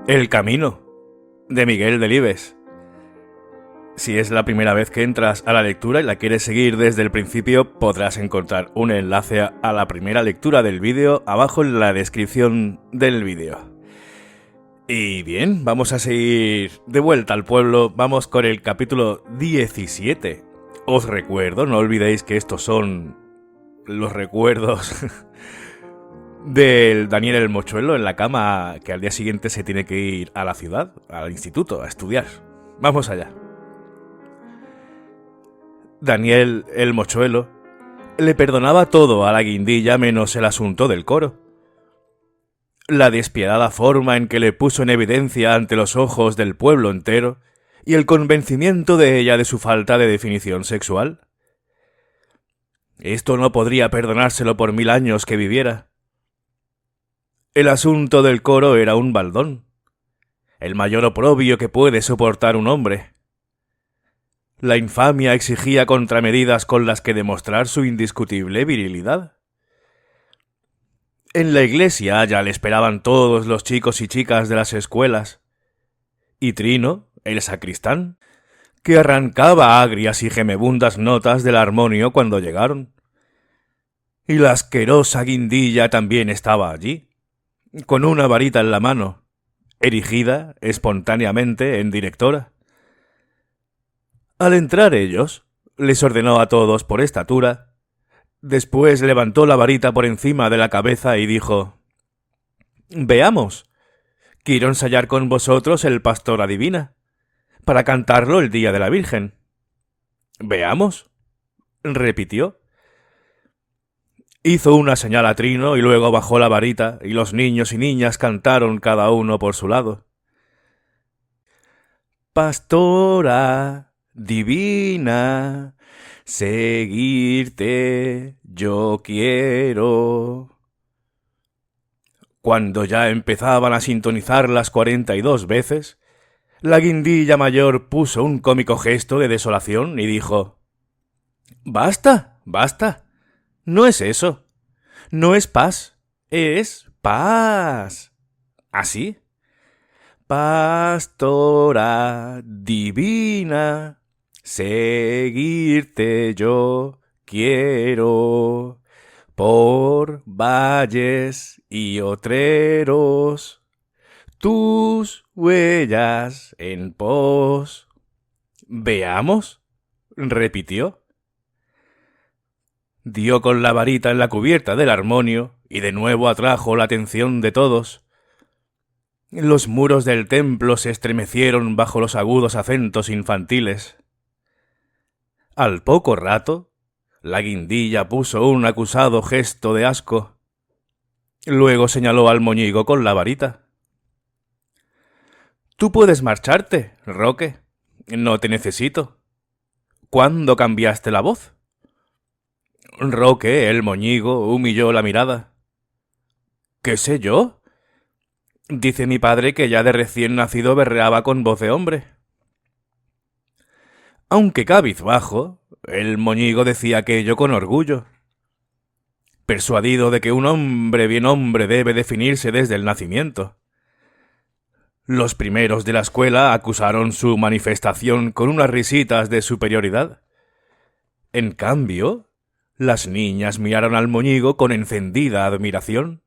El camino, de Miguel Delibes. Si es la primera vez que entras a la lectura y la quieres seguir desde el principio, podrás encontrar un enlace a la primera lectura del vídeo abajo en la descripción del vídeo. Y bien, vamos a seguir de vuelta al pueblo, vamos con el capítulo 17. Os recuerdo, no olvidéis que estos son los recuerdos del Daniel el Mochuelo en la cama, que al día siguiente se tiene que ir a la ciudad, al instituto, a estudiar. Vamos allá. Daniel el Mochuelo le perdonaba todo a la guindilla menos el asunto del coro. La despiadada forma en que le puso en evidencia ante los ojos del pueblo entero y el convencimiento de ella de su falta de definición sexual. Esto no podría perdonárselo por 1000 años que viviera. El asunto del coro era un baldón, el mayor oprobio que puede soportar un hombre. La infamia exigía contramedidas con las que demostrar su indiscutible virilidad. En la iglesia ya le esperaban todos los chicos y chicas de las escuelas, y Trino, el sacristán, que arrancaba agrias y gemebundas notas del armonio cuando llegaron. Y la asquerosa guindilla también estaba allí, con una varita en la mano, erigida espontáneamente en directora. Al entrar ellos, les ordenó a todos por estatura, después levantó la varita por encima de la cabeza y dijo: «Veamos, quiero ensayar con vosotros el Pastora Divina, para cantarlo el día de la Virgen». «Veamos», repitió. Hizo una señal a Trino y luego bajó la varita y los niños y niñas cantaron cada uno por su lado. «Pastora divina, seguirte yo quiero». Cuando ya empezaban a sintonizar las 42 veces, la guindilla mayor puso un cómico gesto de desolación y dijo: «Basta, basta. No es eso. No es paz. Es paz. ¿Así? Pastora divina, seguirte yo quiero, por valles y otreros, tus huellas en pos». «Veamos», repitió. Dio con la varita en la cubierta del armonio y de nuevo atrajo la atención de todos. Los muros del templo se estremecieron bajo los agudos acentos infantiles. Al poco rato, la guindilla puso un acusado gesto de asco. Luego señaló al moñigo con la varita. «Tú puedes marcharte, Roque. No te necesito. ¿Cuándo cambiaste la voz?» Roque, el moñigo, humilló la mirada. «¿Qué sé yo? Dice mi padre que ya de recién nacido berreaba con voz de hombre». Aunque cabizbajo, el moñigo decía aquello con orgullo. Persuadido de que un hombre bien hombre debe definirse desde el nacimiento. Los primeros de la escuela acusaron su manifestación con unas risitas de superioridad. En cambio, las niñas miraron al moñigo con encendida admiración.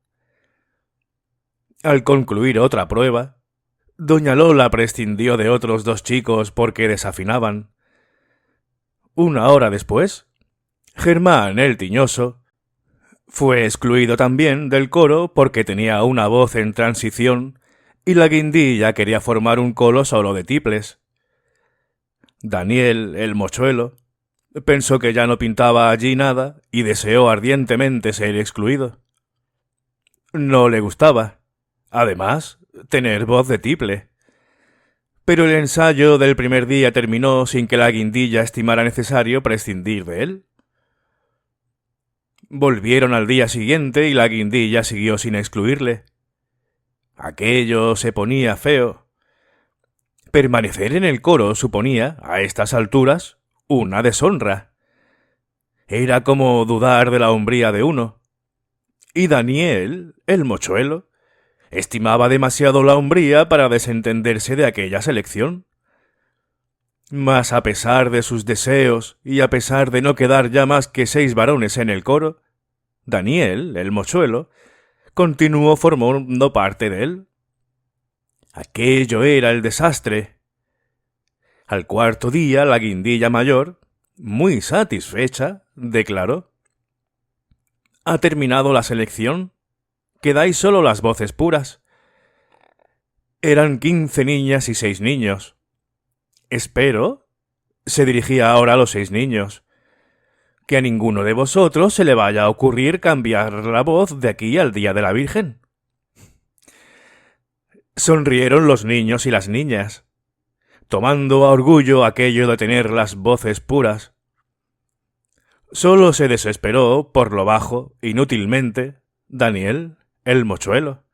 Al concluir otra prueba, doña Lola prescindió de otros 2 chicos porque desafinaban. Una hora después, Germán el Tiñoso fue excluido también del coro porque tenía una voz en transición y la guindilla quería formar un coro solo de tiples. Daniel el Mochuelo pensó que ya no pintaba allí nada y deseó ardientemente ser excluido. No le gustaba, además, tener voz de tiple. Pero el ensayo del primer día terminó sin que la guindilla estimara necesario prescindir de él. Volvieron al día siguiente y la guindilla siguió sin excluirle. Aquello se ponía feo. Permanecer en el coro suponía, a estas alturas, una deshonra. Era como dudar de la hombría de uno. Y Daniel, el mochuelo, estimaba demasiado la hombría para desentenderse de aquella selección. Mas a pesar de sus deseos y a pesar de no quedar ya más que 6 varones en el coro, Daniel, el mochuelo, continuó formando parte de él. Aquello era el desastre. Al cuarto día, la guindilla mayor, muy satisfecha, declaró: «Ha terminado la selección. Quedáis solo las voces puras». Eran 15 niñas y 6 niños. «Espero», se dirigía ahora a los 6 niños, «que a ninguno de vosotros se le vaya a ocurrir cambiar la voz de aquí al día de la Virgen». Sonrieron los niños y las niñas, tomando a orgullo aquello de tener las voces puras. Solo se desesperó, por lo bajo, inútilmente, Daniel, el mochuelo.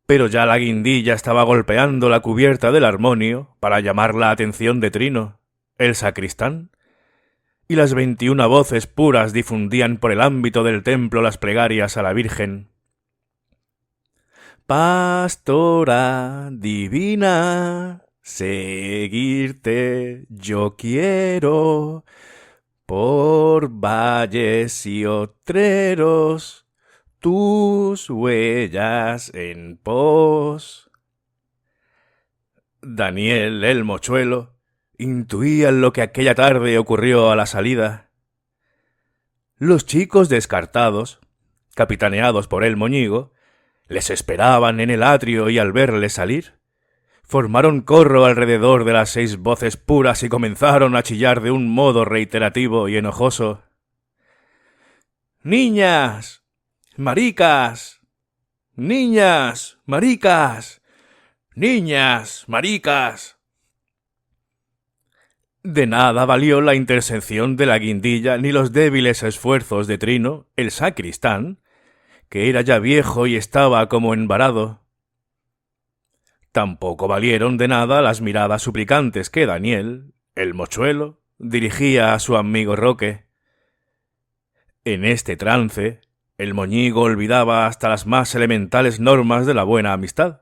Pero ya la guindilla estaba golpeando la cubierta del armonio para llamar la atención de Trino, el sacristán, y las 21 voces puras difundían por el ámbito del templo las plegarias a la Virgen. «Pastora divina, seguirte yo quiero, por valles y otreros, tus huellas en pos». Daniel, el mochuelo, intuía lo que aquella tarde ocurrió a la salida. Los chicos descartados, capitaneados por el moñigo, les esperaban en el atrio y al verle salir, formaron corro alrededor de las 6 voces puras y comenzaron a chillar de un modo reiterativo y enojoso: «¡Niñas! ¡Maricas! ¡Niñas! ¡Maricas! ¡Niñas! ¡Maricas!». De nada valió la intercesión de la guindilla ni los débiles esfuerzos de Trino, el sacristán, que era ya viejo y estaba como envarado. Tampoco valieron de nada las miradas suplicantes que Daniel, el mochuelo, dirigía a su amigo Roque. En este trance, el moñigo olvidaba hasta las más elementales normas de la buena amistad.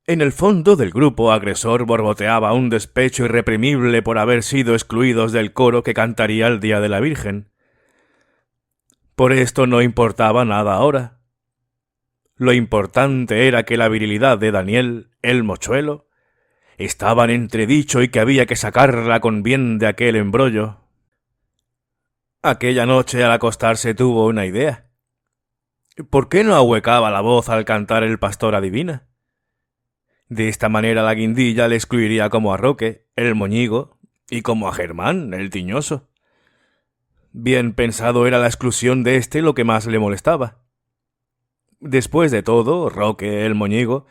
En el fondo del grupo agresor borboteaba un despecho irreprimible por haber sido excluidos del coro que cantaría el Día de la Virgen. Por esto no importaba nada ahora. Lo importante era que la virilidad de Daniel, el mochuelo, estaba en entredicho y que había que sacarla con bien de aquel embrollo. Aquella noche al acostarse tuvo una idea. ¿Por qué no ahuecaba la voz al cantar el Pastora Divina? De esta manera la guindilla le excluiría como a Roque, el moñigo, y como a Germán, el tiñoso. Bien pensado era la exclusión de éste lo que más le molestaba. Después de todo, Roque, el moñigo,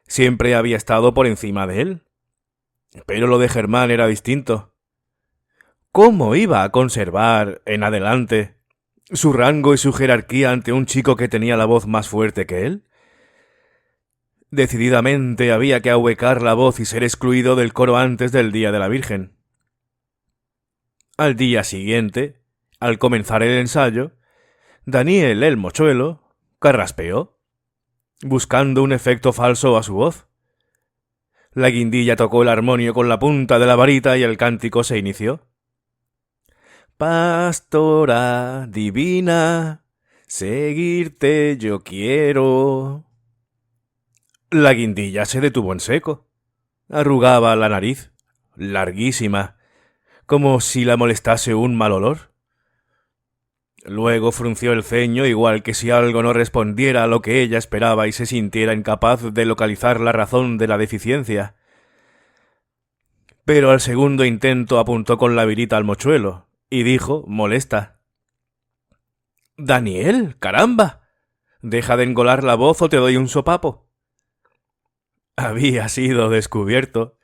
siempre había estado por encima de él. Pero lo de Germán era distinto. ¿Cómo iba a conservar, en adelante, su rango y su jerarquía ante un chico que tenía la voz más fuerte que él? Decididamente había que ahuecar la voz y ser excluido del coro antes del Día de la Virgen. Al día siguiente, al comenzar el ensayo, Daniel, el mochuelo, carraspeó, buscando un efecto falso a su voz. La guindilla tocó el armonio con la punta de la varita y el cántico se inició. «Pastora divina, seguirte yo quiero». La guindilla se detuvo en seco. Arrugaba la nariz, larguísima, como si la molestase un mal olor. Luego frunció el ceño, igual que si algo no respondiera a lo que ella esperaba y se sintiera incapaz de localizar la razón de la deficiencia. Pero al segundo intento apuntó con la virita al mochuelo y dijo, molesta: «Daniel, caramba, deja de engolar la voz o te doy un sopapo». Había sido descubierto.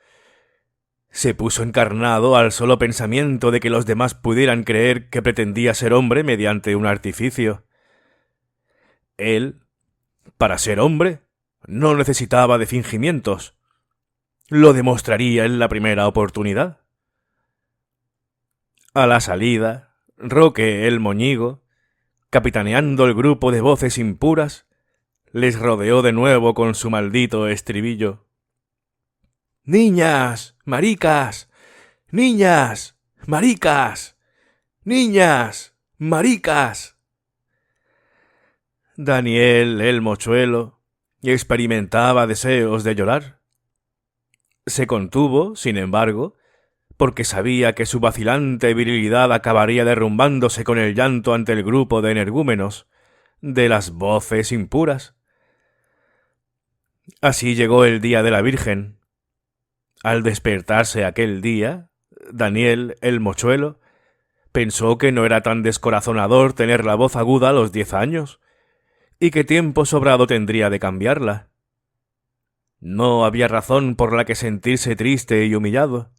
Se puso encarnado al solo pensamiento de que los demás pudieran creer que pretendía ser hombre mediante un artificio. Él, para ser hombre, no necesitaba de fingimientos. Lo demostraría en la primera oportunidad. A la salida, Roque el moñigo, capitaneando el grupo de voces impuras, les rodeó de nuevo con su maldito estribillo. ¡Niñas! ¡Maricas! ¡Niñas! ¡Maricas! ¡Niñas! ¡Maricas! Daniel, el mochuelo, experimentaba deseos de llorar. Se contuvo, sin embargo, porque sabía que su vacilante virilidad acabaría derrumbándose con el llanto ante el grupo de energúmenos, de las voces impuras. Así llegó el día de la Virgen. Al despertarse aquel día, Daniel, el mochuelo, pensó que no era tan descorazonador tener la voz aguda a los 10 años, y que tiempo sobrado tendría de cambiarla. No había razón por la que sentirse triste y humillado.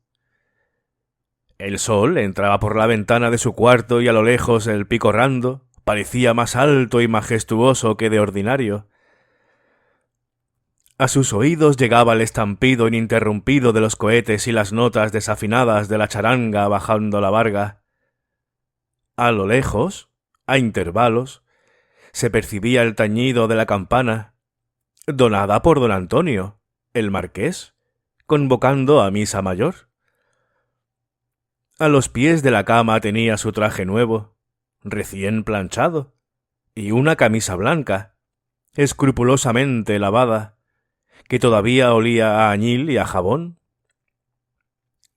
El sol entraba por la ventana de su cuarto y a lo lejos el pico Rando parecía más alto y majestuoso que de ordinario. A sus oídos llegaba el estampido ininterrumpido de los cohetes y las notas desafinadas de la charanga bajando la varga. A lo lejos, a intervalos, se percibía el tañido de la campana, donada por don Antonio, el marqués, convocando a misa mayor. A los pies de la cama tenía su traje nuevo, recién planchado, y una camisa blanca, escrupulosamente lavada, que todavía olía a añil y a jabón.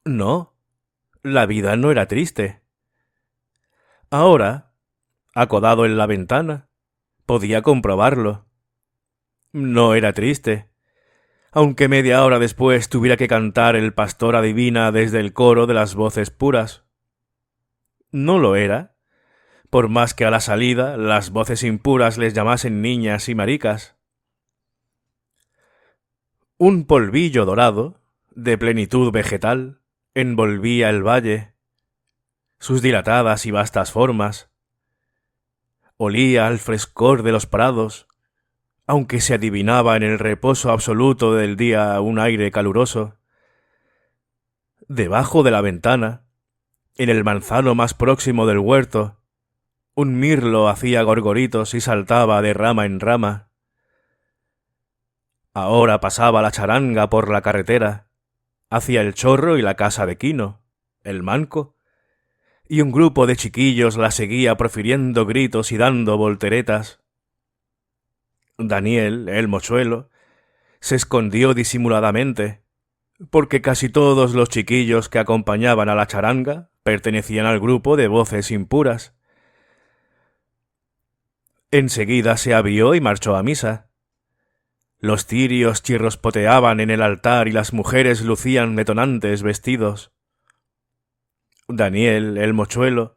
No, la vida no era triste. Ahora, acodado en la ventana, podía comprobarlo. No era triste, aunque media hora después tuviera que cantar el pastor adivina desde el coro de las voces puras. No lo era, por más que a la salida las voces impuras les llamasen niñas y maricas. Un polvillo dorado, de plenitud vegetal, envolvía el valle, sus dilatadas y vastas formas. Olía al frescor de los prados, aunque se adivinaba en el reposo absoluto del día un aire caluroso. Debajo de la ventana, en el manzano más próximo del huerto, un mirlo hacía gorgoritos y saltaba de rama en rama. Ahora pasaba la charanga por la carretera, hacia el Chorro y la casa de Quino, el manco, y un grupo de chiquillos la seguía profiriendo gritos y dando volteretas. Daniel, el mochuelo, se escondió disimuladamente, porque casi todos los chiquillos que acompañaban a la charanga pertenecían al grupo de voces impuras. Enseguida se abrió y marchó a misa. Los cirios chirrospoteaban en el altar y las mujeres lucían detonantes vestidos. Daniel, el mochuelo,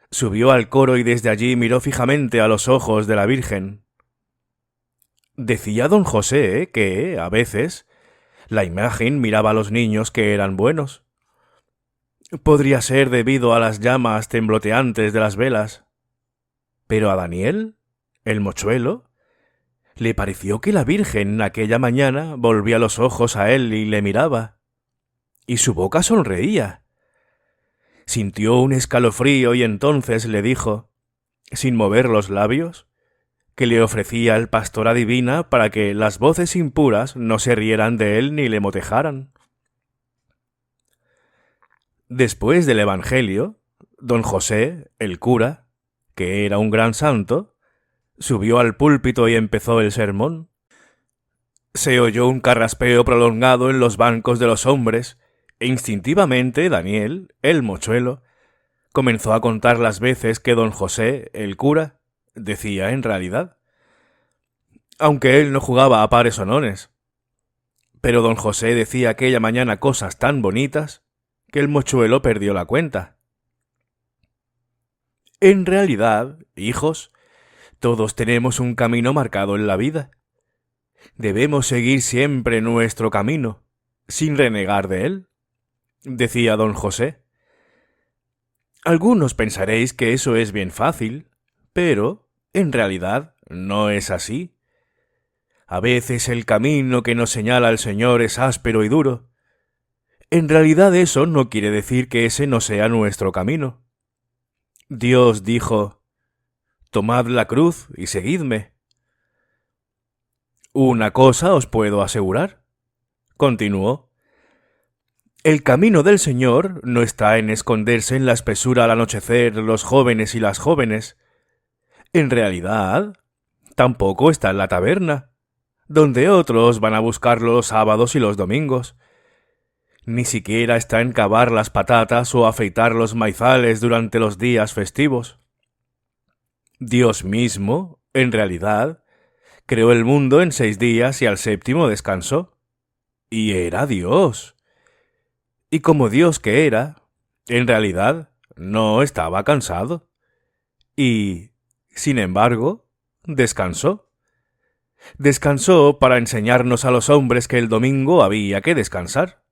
subió al coro y desde allí miró fijamente a los ojos de la Virgen. Decía don José que, a veces, la imagen miraba a los niños que eran buenos. Podría ser debido a las llamas tembloteantes de las velas. Pero a Daniel, el mochuelo, le pareció que la Virgen aquella mañana volvía los ojos a él y le miraba, y su boca sonreía. Sintió un escalofrío y entonces le dijo, sin mover los labios, que le ofrecía el pastor adivina para que las voces impuras no se rieran de él ni le motejaran. Después del Evangelio, don José, el cura, que era un gran santo, subió al púlpito y empezó el sermón. Se oyó un carraspeo prolongado en los bancos de los hombres, e instintivamente Daniel, el mochuelo, comenzó a contar las veces que don José, el cura, decía en realidad, aunque él no jugaba a pares o nones. Pero don José decía aquella mañana cosas tan bonitas que el mochuelo perdió la cuenta. En realidad, hijos, todos tenemos un camino marcado en la vida. Debemos seguir siempre nuestro camino, sin renegar de él, decía don José. Algunos pensaréis que eso es bien fácil, pero, en realidad, no es así. A veces el camino que nos señala el Señor es áspero y duro. En realidad eso no quiere decir que ese no sea nuestro camino. Dios dijo, «Tomad la cruz y seguidme». Una cosa os puedo asegurar, continuó. El camino del Señor no está en esconderse en la espesura al anochecer los jóvenes y las jóvenes. En realidad, tampoco está en la taberna, donde otros van a buscarlo los sábados y los domingos. Ni siquiera está en cavar las patatas o afeitar los maizales durante los días festivos. Dios mismo, en realidad, creó el mundo en 6 días y al séptimo descansó. Y era Dios. Y como Dios que era, en realidad no estaba cansado. Y, sin embargo, descansó. Descansó para enseñarnos a los hombres que el domingo había que descansar.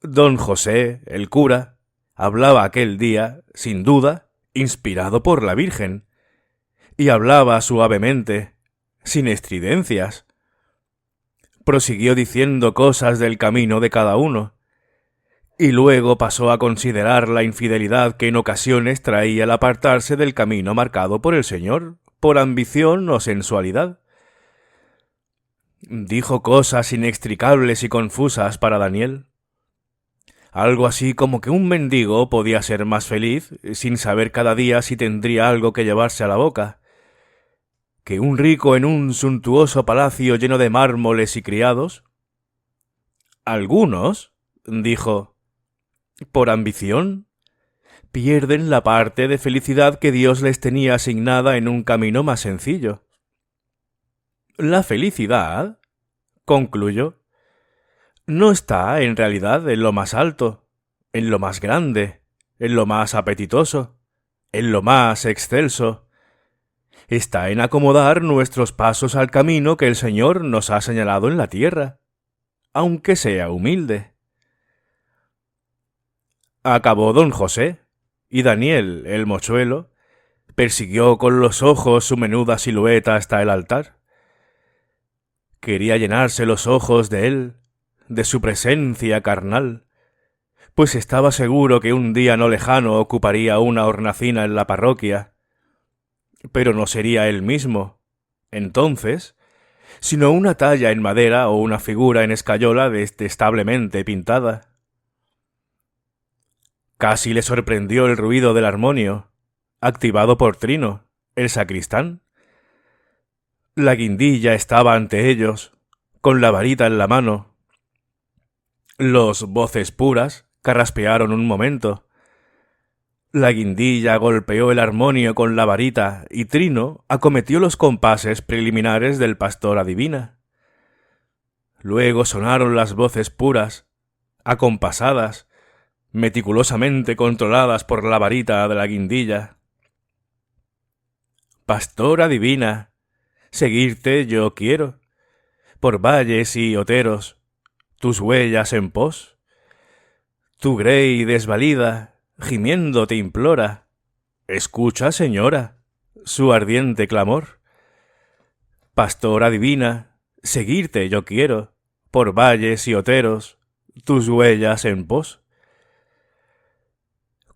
Don José, el cura, hablaba aquel día, sin duda, inspirado por la Virgen, y hablaba suavemente, sin estridencias. Prosiguió diciendo cosas del camino de cada uno, y luego pasó a considerar la infidelidad que en ocasiones traía el apartarse del camino marcado por el Señor, por ambición o sensualidad. Dijo cosas inextricables y confusas para Daniel. Algo así como que un mendigo podía ser más feliz sin saber cada día si tendría algo que llevarse a la boca, que un rico en un suntuoso palacio lleno de mármoles y criados. Algunos, dijo, por ambición, pierden la parte de felicidad que Dios les tenía asignada en un camino más sencillo. La felicidad, concluyó, no está en realidad en lo más alto, en lo más grande, en lo más apetitoso, en lo más excelso. Está en acomodar nuestros pasos al camino que el Señor nos ha señalado en la tierra, aunque sea humilde. Acabó don José, y Daniel, el mochuelo, persiguió con los ojos su menuda silueta hasta el altar. Quería llenarse los ojos de él, de su presencia carnal, pues estaba seguro que un día no lejano ocuparía una hornacina en la parroquia. Pero no sería él mismo, entonces, sino una talla en madera o una figura en escayola detestablemente pintada. Casi le sorprendió el ruido del armonio, activado por Trino, el sacristán. La guindilla estaba ante ellos, con la varita en la mano. Los voces puras carraspearon un momento. La guindilla golpeó el armonio con la varita y Trino acometió los compases preliminares del pastor adivina. Luego sonaron las voces puras, acompasadas, meticulosamente controladas por la varita de la guindilla. Pastora divina, seguirte yo quiero, por valles y oteros, tus huellas en pos. Tu grey desvalida, gimiendo te implora, escucha, señora, su ardiente clamor. Pastora divina, seguirte yo quiero, por valles y oteros, tus huellas en pos.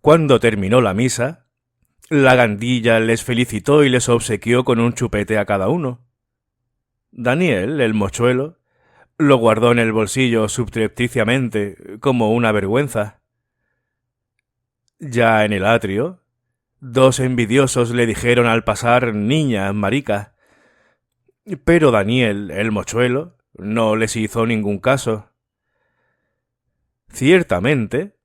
Cuando terminó la misa, la gandilla les felicitó y les obsequió con un chupete a cada uno. Daniel, el mochuelo, lo guardó en el bolsillo subrepticiamente, como una vergüenza. Ya en el atrio, 2 envidiosos le dijeron al pasar niña, marica. Pero Daniel, el mochuelo, no les hizo ningún caso. Ciertamente,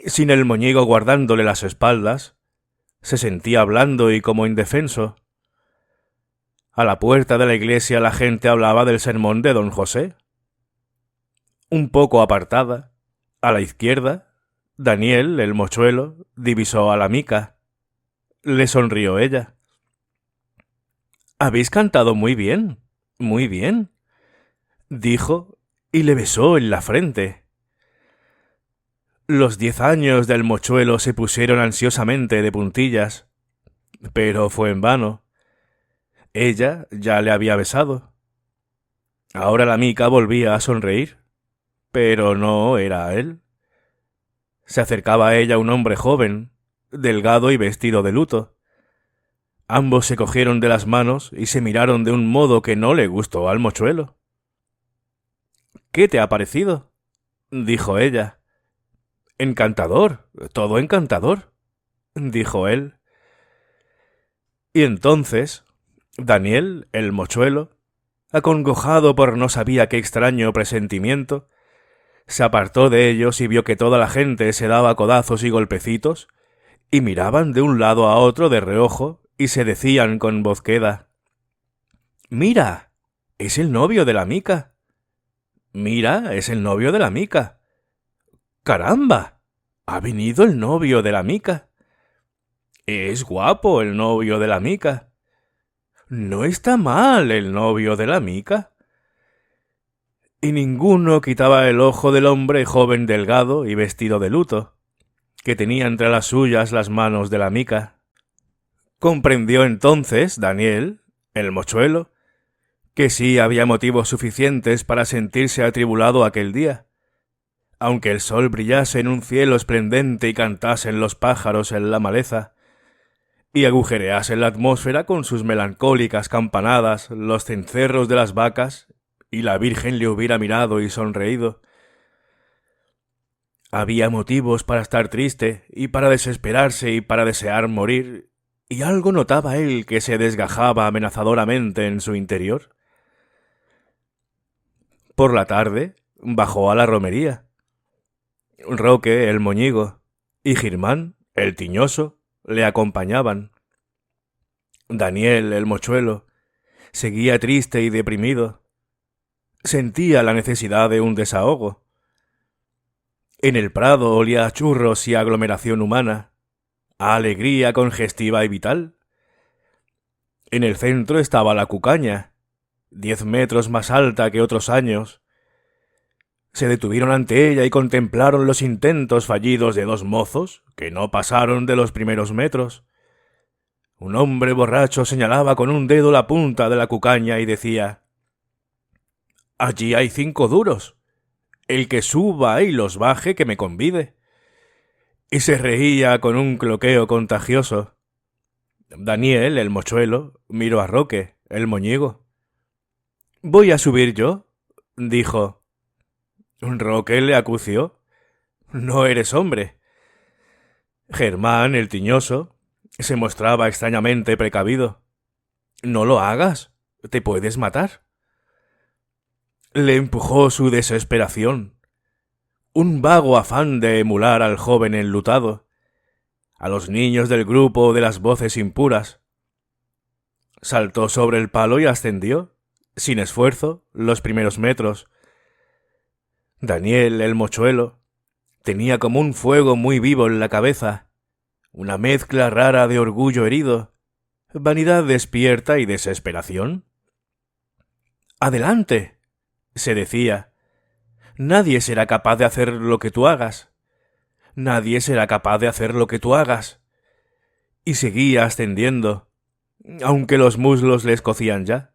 sin el moñigo guardándole las espaldas, se sentía blando y como indefenso. A la puerta de la iglesia la gente hablaba del sermón de don José. Un poco apartada, a la izquierda, Daniel, el mochuelo, divisó a la mica. Le sonrió ella. «Habéis cantado muy bien, dijo, y le besó en la frente. Los 10 años del mochuelo se pusieron ansiosamente de puntillas, pero fue en vano. Ella ya le había besado. Ahora la mica volvía a sonreír, pero no era él. Se acercaba a ella un hombre joven, delgado y vestido de luto. Ambos se cogieron de las manos y se miraron de un modo que no le gustó al mochuelo. —¿Qué te ha parecido? —dijo ella. —Encantador, todo encantador —dijo él. Y entonces Daniel, el mochuelo, acongojado por no sabía qué extraño presentimiento, se apartó de ellos y vio que toda la gente se daba codazos y golpecitos, y miraban de un lado a otro de reojo, y se decían con voz queda: —¡Mira! ¡Es el novio de la Mica! —¡Mira! ¡Es el novio de la Mica! —¡Caramba! ¡Ha venido el novio de la Mica! —Es guapo el novio de la Mica. —No está mal el novio de la Mica. Y ninguno quitaba el ojo del hombre joven delgado y vestido de luto, que tenía entre las suyas las manos de la Mica. Comprendió entonces Daniel, el mochuelo, que sí había motivos suficientes para sentirse atribulado aquel día. Aunque el sol brillase en un cielo esplendente y cantasen los pájaros en la maleza, y agujereasen la atmósfera con sus melancólicas campanadas los cencerros de las vacas, y la Virgen le hubiera mirado y sonreído. Había motivos para estar triste, y para desesperarse, y para desear morir, y algo notaba él que se desgajaba amenazadoramente en su interior. Por la tarde bajó a la romería. Roque, el moñigo, y Girmán, el tiñoso, le acompañaban. Daniel, el mochuelo, seguía triste y deprimido. Sentía la necesidad de un desahogo. En el prado olía a churros y aglomeración humana, a alegría congestiva y vital. En el centro estaba la cucaña, 10 metros más alta que otros años. Se detuvieron ante ella y contemplaron los intentos fallidos de 2 mozos que no pasaron de los primeros metros. Un hombre borracho señalaba con un dedo la punta de la cucaña y decía: «Allí hay 5 duros. El que suba y los baje que me convide». Y se reía con un cloqueo contagioso. Daniel, el mochuelo, miró a Roque, el moñigo. «¿Voy a subir yo?», dijo. Roque le acució: «No eres hombre». Germán, el tiñoso, se mostraba extrañamente precavido. «No lo hagas, te puedes matar». Le empujó su desesperación, un vago afán de emular al joven enlutado, a los niños del grupo de las voces impuras. Saltó sobre el palo y ascendió, sin esfuerzo, los primeros metros. Daniel, el mochuelo, tenía como un fuego muy vivo en la cabeza, una mezcla rara de orgullo herido, vanidad despierta y desesperación. «Adelante», se decía. «Nadie será capaz de hacer lo que tú hagas. Nadie será capaz de hacer lo que tú hagas». Y seguía ascendiendo, aunque los muslos le escocían ya.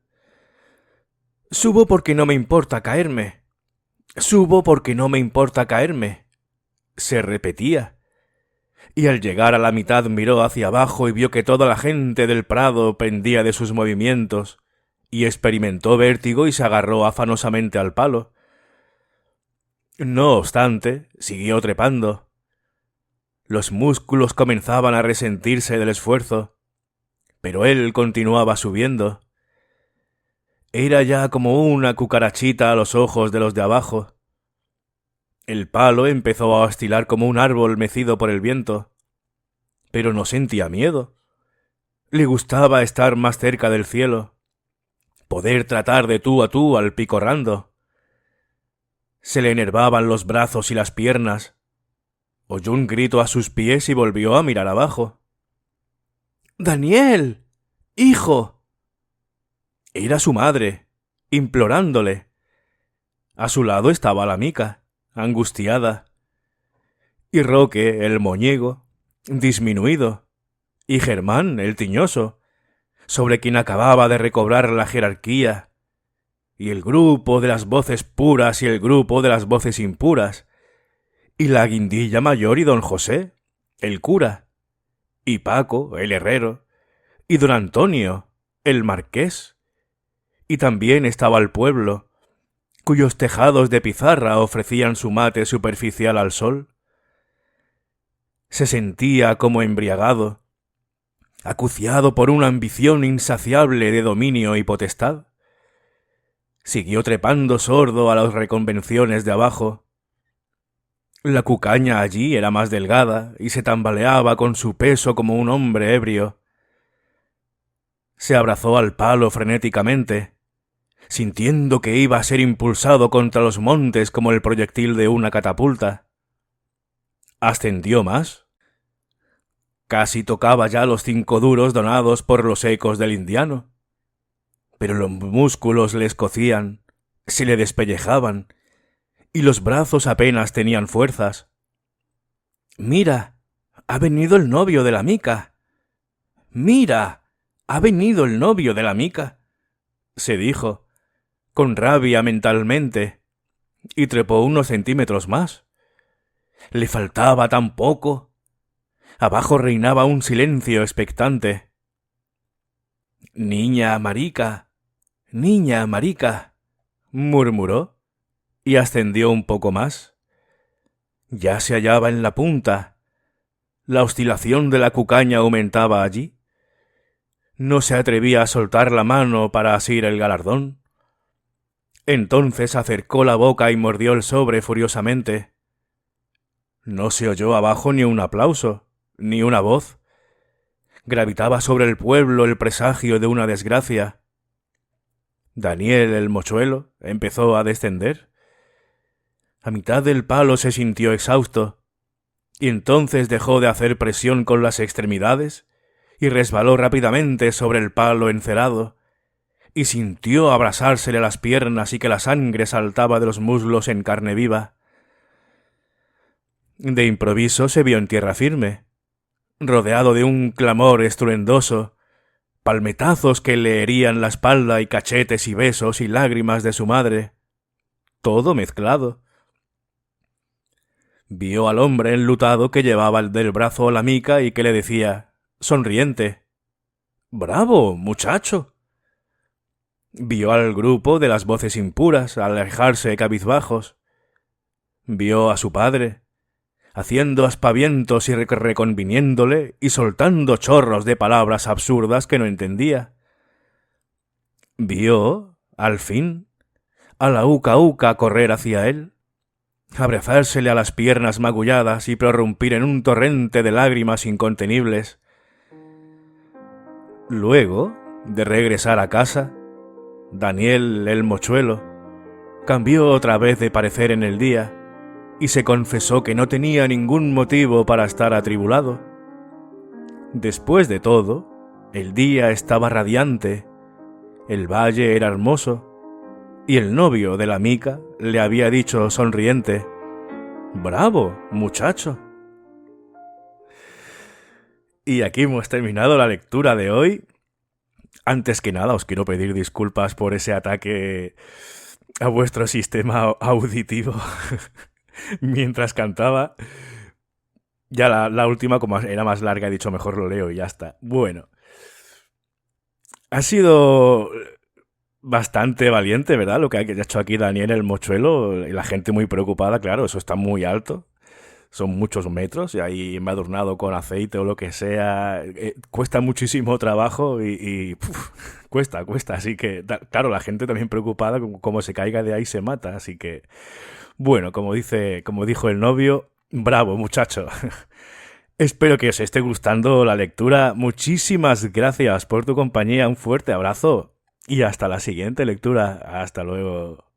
«Subo porque no me importa caerme. Subo porque no me importa caerme», se repetía. Y al llegar a la mitad miró hacia abajo y vio que toda la gente del prado pendía de sus movimientos, y experimentó vértigo y se agarró afanosamente al palo. No obstante, siguió trepando. Los músculos comenzaban a resentirse del esfuerzo, pero él continuaba subiendo. Era ya como una cucarachita a los ojos de los de abajo. El palo empezó a oscilar como un árbol mecido por el viento, pero no sentía miedo. Le gustaba estar más cerca del cielo, poder tratar de tú a tú al picorrando. Se le enervaban los brazos y las piernas. Oyó un grito a sus pies y volvió a mirar abajo. «¡Daniel! ¡Hijo!». Era su madre, implorándole. A su lado estaba la Mica, angustiada. Y Roque, el moñigo, disminuido. Y Germán, el tiñoso, sobre quien acababa de recobrar la jerarquía. Y el grupo de las voces puras y el grupo de las voces impuras. Y la guindilla mayor y don José, el cura. Y Paco, el herrero. y don Antonio, el marqués. Y también estaba el pueblo, cuyos tejados de pizarra ofrecían su mate superficial al sol. Se sentía como embriagado, acuciado por una ambición insaciable de dominio y potestad. Siguió trepando sordo a las reconvenciones de abajo. La cucaña allí era más delgada y se tambaleaba con su peso como un hombre ebrio. Se abrazó al palo frenéticamente, sintiendo que iba a ser impulsado contra los montes como el proyectil de una catapulta. Ascendió más. Casi tocaba ya los 5 duros donados por los ecos del indiano. Pero los músculos le escocían, se le despellejaban, y los brazos apenas tenían fuerzas. «Mira, ha venido el novio de la Mica. Mira, ha venido el novio de la Mica», se dijo, con rabia mentalmente, y trepó unos centímetros más. Le faltaba tan poco. Abajo reinaba un silencio expectante. «Niña marica, murmuró, y ascendió un poco más. Ya se hallaba en la punta. La oscilación de la cucaña aumentaba allí. No se atrevía a soltar la mano para asir el galardón. Entonces acercó la boca y mordió el sobre furiosamente. No se oyó abajo ni un aplauso, ni una voz. Gravitaba sobre el pueblo el presagio de una desgracia. Daniel el mochuelo empezó a descender. A mitad del palo se sintió exhausto, y entonces dejó de hacer presión con las extremidades y resbaló rápidamente sobre el palo encerado, y sintió abrasársele las piernas y que la sangre saltaba de los muslos en carne viva. De improviso se vio en tierra firme, rodeado de un clamor estruendoso, palmetazos que le herían la espalda y cachetes y besos y lágrimas de su madre, todo mezclado. Vio al hombre enlutado que llevaba del brazo a la Mica y que le decía, sonriente, «¡Bravo, muchacho!». Vio al grupo de las voces impuras alejarse cabizbajos. Vio a su padre, haciendo aspavientos y reconviniéndole y soltando chorros de palabras absurdas que no entendía. Vio, al fin, a la uca correr hacia él, abrazársele a las piernas magulladas y prorrumpir en un torrente de lágrimas incontenibles. Luego, de regresar a casa, Daniel el mochuelo cambió otra vez de parecer en el día y se confesó que no tenía ningún motivo para estar atribulado. Después de todo, el día estaba radiante, el valle era hermoso, y el novio de la Mica le había dicho sonriente, «¡Bravo, muchacho!». Y aquí hemos terminado la lectura de hoy. Antes que nada, os quiero pedir disculpas por ese ataque a vuestro sistema auditivo mientras cantaba. Ya la última, como era más larga, he dicho mejor lo leo y ya está. Bueno, ha sido bastante valiente, ¿verdad? Lo que ha hecho aquí Daniel el mochuelo, y la gente muy preocupada, claro, eso está muy alto. Son muchos metros y ahí embadurnado con aceite o lo que sea. Cuesta muchísimo trabajo y cuesta. Así que, claro, la gente también preocupada, como se caiga de ahí se mata. Así que, bueno, como dijo el novio, bravo, muchacho. Espero que os esté gustando la lectura. Muchísimas gracias por tu compañía. Un fuerte abrazo y hasta la siguiente lectura. Hasta luego.